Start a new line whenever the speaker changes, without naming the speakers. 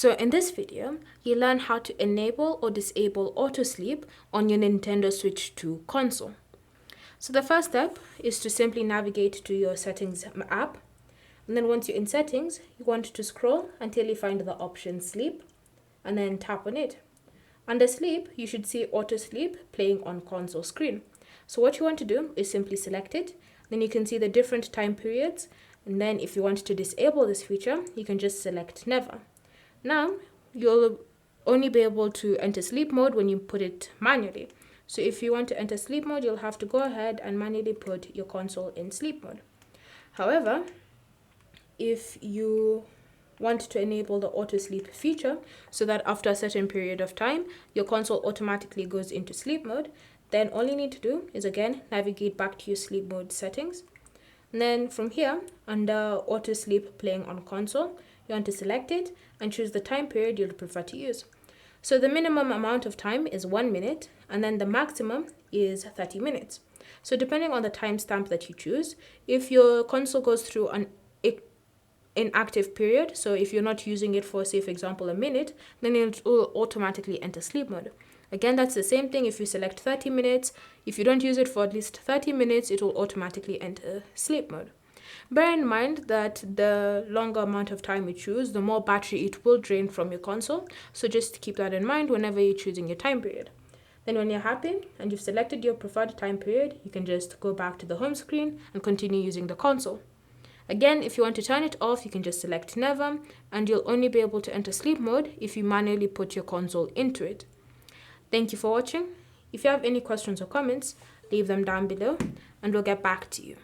So in this video, you learn how to enable or disable auto sleep on your Nintendo Switch 2 console. So the first step is to simply navigate to your settings app. And then once you're in settings, you want to scroll until you find the option sleep and then tap on it. Under sleep, you should see auto sleep playing on console screen. So what you want to do is simply select it. Then you can see the different time periods. And then if you want to disable this feature, you can just select never. Now, you'll only be able to enter sleep mode when you put it manually. So if you want to enter sleep mode, you'll have to go ahead and manually put your console in sleep mode. However, if you want to enable the auto sleep feature so that after a certain period of time, your console automatically goes into sleep mode, then all you need to do is again navigate back to your sleep mode settings. And then from here, under auto sleep playing on console, you want to select it and choose the time period you'll prefer to use. So the minimum amount of time is 1 minute, and then the maximum is 30 minutes. So depending on the timestamp that you choose, if your console goes through an inactive period, so if you're not using it for, say, for example, a minute, then it will automatically enter sleep mode. Again, that's the same thing if you select 30 minutes. If you don't use it for at least 30 minutes, it will automatically enter sleep mode. Bear in mind that the longer amount of time you choose, the more battery it will drain from your console. So just keep that in mind whenever you're choosing your time period. Then when you're happy and you've selected your preferred time period, you can just go back to the home screen and continue using the console. Again, if you want to turn it off, you can just select never, and you'll only be able to enter sleep mode if you manually put your console into it. Thank you for watching. If you have any questions or comments, leave them down below and we'll get back to you.